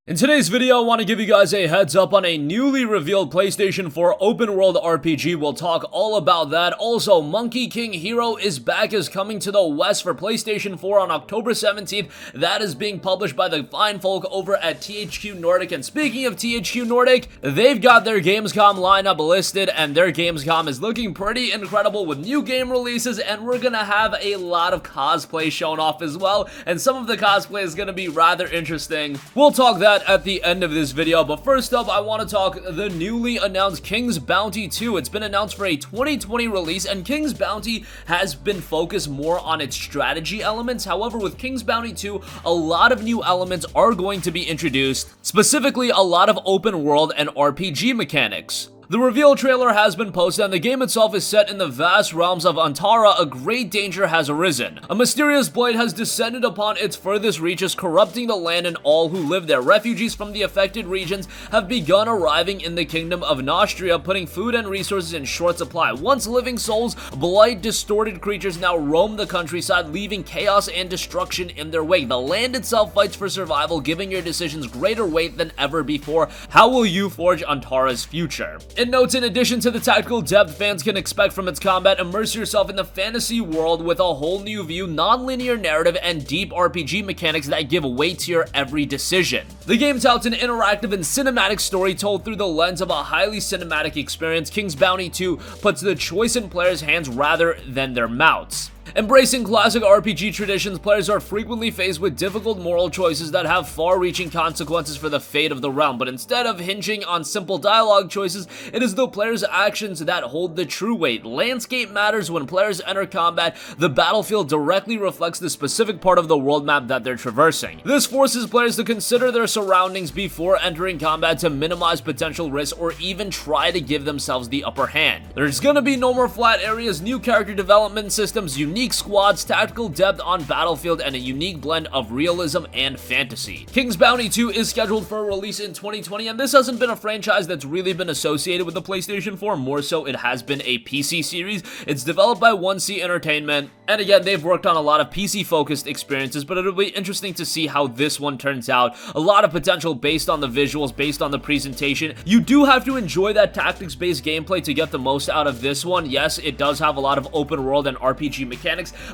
In today's video, I want to give you guys a heads up on a newly revealed PlayStation 4 open world RPG. We'll talk all about that. Also, Monkey King Hero is back, is coming to the West for PlayStation 4 on October 17th. That is being published by the fine folk over at THQ Nordic. And speaking of THQ Nordic, they've got their Gamescom lineup listed, and their Gamescom is looking pretty incredible with new game releases, and we're gonna have a lot of cosplay shown off as well, and some of the cosplay is gonna be rather interesting. We'll talk that at the end of this video, but first up, I want to talk the newly announced King's Bounty 2. It's been announced for a 2020 release, and King's Bounty has been focused more on its strategy elements. However, with King's Bounty 2, a lot of new elements are going to be introduced, specifically a lot of open world and RPG mechanics. The reveal trailer has been posted, and the game itself is set in the vast realms of Antara. A great danger has arisen. A mysterious blight has descended upon its furthest reaches, corrupting the land and all who live there. Refugees from the affected regions have begun arriving in the kingdom of Nostria, putting food and resources in short supply. Once living souls, blight-distorted creatures now roam the countryside, leaving chaos and destruction in their wake. The land itself fights for survival, giving your decisions greater weight than ever before. How will you forge Antara's future? It notes, in addition to the tactical depth fans can expect from its combat, immerse yourself in the fantasy world with a whole new view, non-linear narrative, and deep RPG mechanics that give weight to your every decision. The game touts an interactive and cinematic story told through the lens of a highly cinematic experience. King's Bounty 2 puts the choice in players' hands rather than their mouths. Embracing classic RPG traditions, players are frequently faced with difficult moral choices that have far-reaching consequences for the fate of the realm, but instead of hinging on simple dialogue choices, it is the player's actions that hold the true weight. Landscape matters when players enter combat. The battlefield directly reflects the specific part of the world map that they're traversing. This forces players to consider their surroundings before entering combat to minimize potential risks or even try to give themselves the upper hand. There's gonna be no more flat areas, new character development systems, unique squads, tactical depth on battlefield, and a unique blend of realism and fantasy. King's Bounty 2 is scheduled for a release in 2020, and this hasn't been a franchise that's really been associated with the PlayStation 4. More so, it has been a PC series. It's developed by 1C Entertainment, and again, they've worked on a lot of PC-focused experiences, but it'll be interesting to see how this one turns out. A lot of potential based on the visuals, based on the presentation. You do have to enjoy that tactics-based gameplay to get the most out of this one. Yes, it does have a lot of open world and RPG mechanics,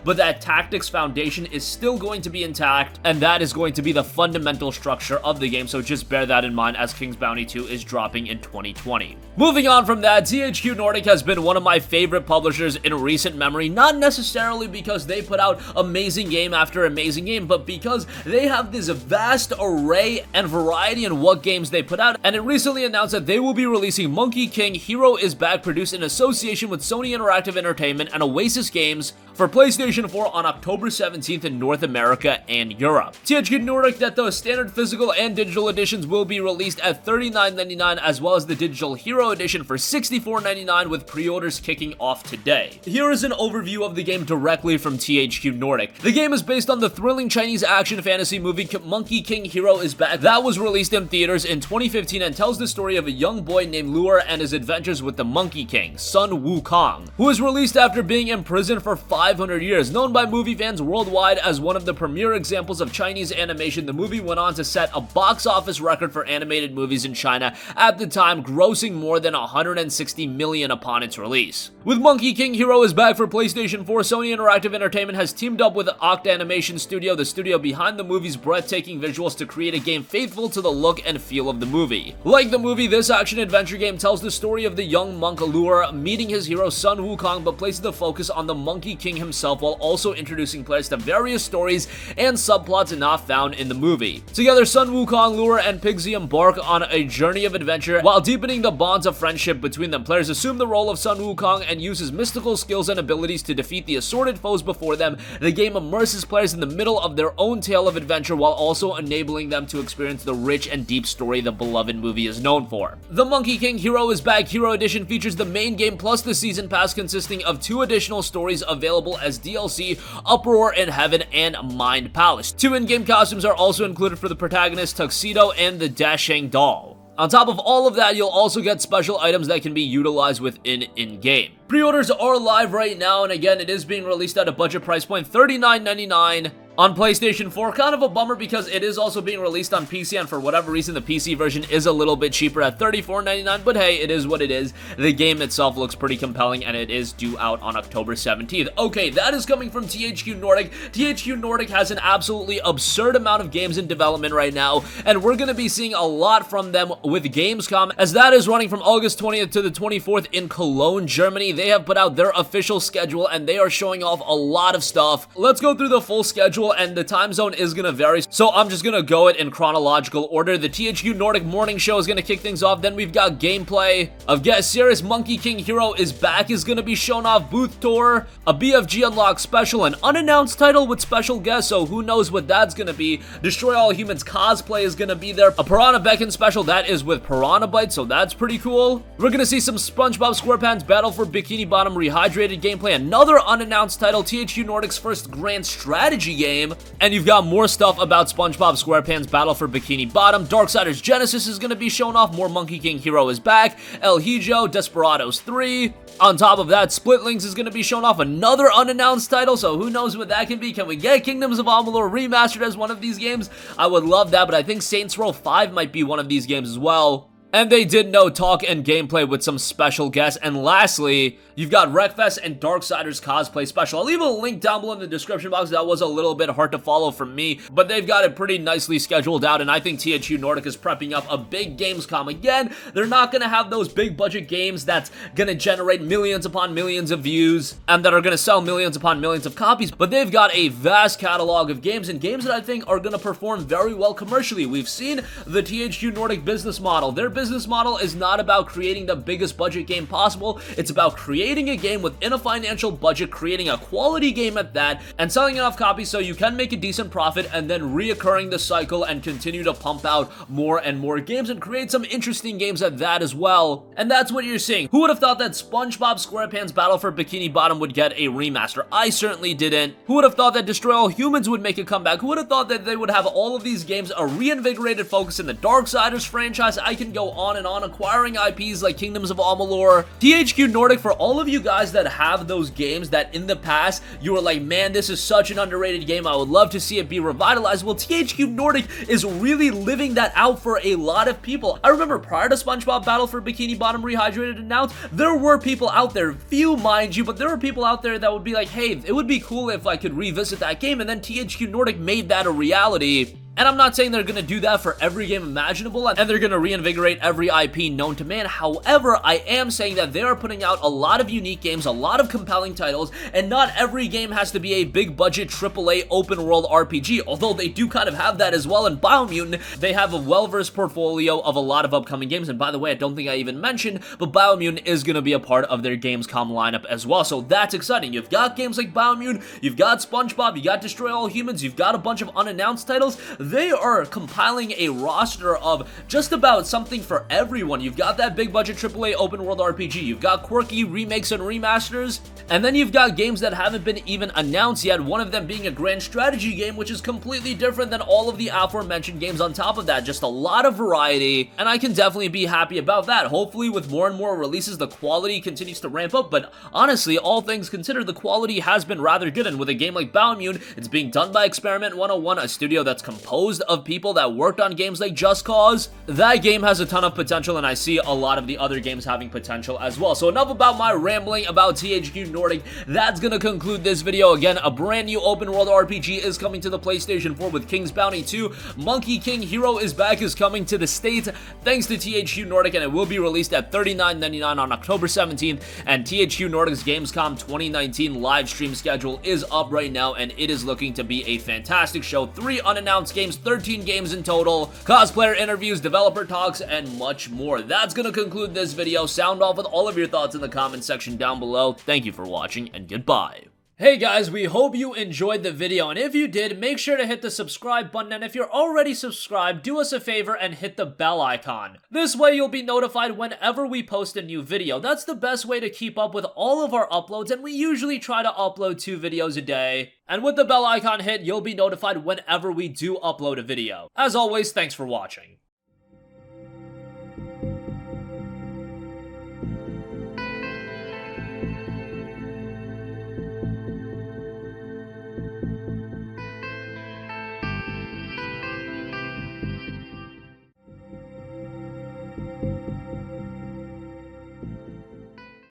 but that tactics foundation is still going to be intact, and that is going to be the fundamental structure of the game, so just bear that in mind as King's Bounty 2 is dropping in 2020. Moving on from that, THQ Nordic has been one of my favorite publishers in recent memory, not necessarily because they put out amazing game after amazing game, but because they have this vast array and variety in what games they put out, and it recently announced that they will be releasing Monkey King Hero is Back, produced in association with Sony Interactive Entertainment and Oasis Games, for PlayStation 4 on October 17th in North America and Europe. THQ Nordic that the standard physical and digital editions will be released at $39.99, as well as the digital Hero edition for $64.99, with pre-orders kicking off today. Here is an overview of the game directly from THQ Nordic. The game is based on the thrilling Chinese action fantasy movie Monkey King Hero is Back that was released in theaters in 2015 and tells the story of a young boy named Luer and his adventures with the Monkey King, Sun Wukong, who was released after being imprisoned for 500 years. Known by movie fans worldwide as one of the premier examples of Chinese animation, the movie went on to set a box office record for animated movies in China at the time, grossing more than $160 million upon its release. With Monkey King Hero is Back for PlayStation 4, Sony Interactive Entertainment has teamed up with Octa Animation Studio, the studio behind the movie's breathtaking visuals, to create a game faithful to the look and feel of the movie. Like the movie, this action-adventure game tells the story of the young monk Luer meeting his hero Sun Wukong, but places the focus on the Monkey King himself while also introducing players to various stories and subplots not found in the movie. Together, Sun Wukong, Luer, and Pigsy embark on a journey of adventure while deepening the bonds of friendship between them. Players assume the role of Sun Wukong and use his mystical skills and abilities to defeat the assorted foes before them. The game immerses players in the middle of their own tale of adventure while also enabling them to experience the rich and deep story the beloved movie is known for. The Monkey King Hero is Back Hero Edition features the main game plus the season pass, consisting of 2 additional stories available as DLC, Uproar in Heaven and Mind Palace. 2 in-game costumes are also included for the protagonist, Tuxedo, and the Dashang Doll. On top of all of that, you'll also get special items that can be utilized within in-game. Pre-orders are live right now, and again, it is being released at a budget price point, $39.99 on PlayStation 4. Kind of a bummer because it is also being released on PC, and for whatever reason, the PC version is a little bit cheaper at $34.99, but hey, it is what it is. The game itself looks pretty compelling, and it is due out on October 17th. Okay, that is coming from THQ Nordic. THQ Nordic has an absolutely absurd amount of games in development right now, and we're going to be seeing a lot from them with Gamescom, as that is running from August 20th to the 24th in Cologne, Germany. They have put out their official schedule, and they are showing off a lot of stuff. Let's go through the full schedule, and the time zone is going to vary, so I'm just going to go it in chronological order. The THQ Nordic morning show is going to kick things off. Then we've got gameplay of Get Serious. Monkey King Hero is back, is going to be shown off. Booth tour, a BFG Unlock special, an unannounced title with special guests, so who knows what that's going to be. Destroy All Humans cosplay is going to be there. A Piranha Beckon special, that is with Piranha Bytes, so that's pretty cool. We're going to see some SpongeBob SquarePants Battle for Bikini Bottom Rehydrated gameplay, another unannounced title, THQ Nordic's first grand strategy game, and you've got more stuff about SpongeBob SquarePants Battle for Bikini Bottom. Darksiders Genesis is going to be shown off. More Monkey King Hero is back. El Hijo, Desperados 3. On top of that, Splitlings is going to be shown off, another unannounced title, so who knows what that can be. Can we get Kingdoms of Amalur remastered as one of these games? I would love that, but I think Saints Row 5 might be one of these games as well. And they did no talk and gameplay with some special guests. And lastly, you've got Wreckfest and Darksiders cosplay special. I'll leave a link down below in the description box. That was a little bit hard to follow for me, but they've got it pretty nicely scheduled out, and I think THQ Nordic is prepping up a big Gamescom. Again, they're not going to have those big budget games that's going to generate millions upon millions of views and that are going to sell millions upon millions of copies, but they've got a vast catalog of games, and games that I think are going to perform very well commercially. We've seen the THQ Nordic business model. Their business model is not about creating the biggest budget game possible. It's about creating a game within a financial budget, creating a quality game at that, and selling enough copies so you can make a decent profit, and then reoccurring the cycle and continue to pump out more and more games and create some interesting games at that as well. And that's what you're seeing. Who would have thought that SpongeBob SquarePants Battle for Bikini Bottom would get a remaster? I certainly didn't. Who would have thought that Destroy All Humans would make a comeback? Who would have thought that they would have all of these games a reinvigorated focus in the Darksiders franchise? I can go on and on, acquiring IPs like Kingdoms of Amalur. THQ Nordic, for all of you guys that have those games that in the past you were like, man, this is such an underrated game, I would love to see it be revitalized. Well, THQ Nordic is really living that out for a lot of people. I remember prior to SpongeBob Battle for Bikini Bottom Rehydrated announced, there were people out there, few mind you, but there were people out there that would be like, hey, it would be cool if I could revisit that game, and then THQ Nordic made that a reality. And I'm not saying they're going to do that for every game imaginable, and they're going to reinvigorate every IP known to man. However, I am saying that they are putting out a lot of unique games, a lot of compelling titles, and not every game has to be a big budget AAA open world RPG, although they do kind of have that as well in Biomutant. They have a well-versed portfolio of a lot of upcoming games, and by the way, I don't think I even mentioned, but Biomutant is going to be a part of their Gamescom lineup as well, so that's exciting. You've got games like Biomutant, you've got SpongeBob, you got Destroy All Humans, you've got a bunch of unannounced titles. They are compiling a roster of just about something for everyone. You've got that big budget AAA open world RPG, you've got quirky remakes and remasters, and then you've got games that haven't been even announced yet, one of them being a grand strategy game, which is completely different than all of the aforementioned games on top of that. Just a lot of variety, and I can definitely be happy about that. Hopefully with more and more releases, the quality continues to ramp up, but honestly, all things considered, the quality has been rather good, and with a game like Biomutant, it's being done by Experiment 101, a studio that's composed of people that worked on games like Just Cause. That game has a ton of potential, and I see a lot of the other games having potential as well. So enough about my rambling about THQ Nordic. That's gonna conclude this video. Again, a brand new open world RPG is coming to the PlayStation 4 with King's Bounty 2. Monkey King Hero is back, is coming to the States thanks to THQ Nordic, and it will be released at $39.99 on October 17th, and THQ Nordic's Gamescom 2019 live stream schedule is up right now, and it is looking to be a fantastic show. 3 unannounced games, 13 games in total, cosplayer interviews, developer talks, and much more. That's gonna conclude this video. Sound off with all of your thoughts in the comment section down below. Thank you for watching, and goodbye. Hey guys, we hope you enjoyed the video, and if you did, make sure to hit the subscribe button, and if you're already subscribed, do us a favor and hit the bell icon. This way you'll be notified whenever we post a new video. That's the best way to keep up with all of our uploads, and we usually try to upload 2 videos a day. And with the bell icon hit, you'll be notified whenever we do upload a video. As always, thanks for watching.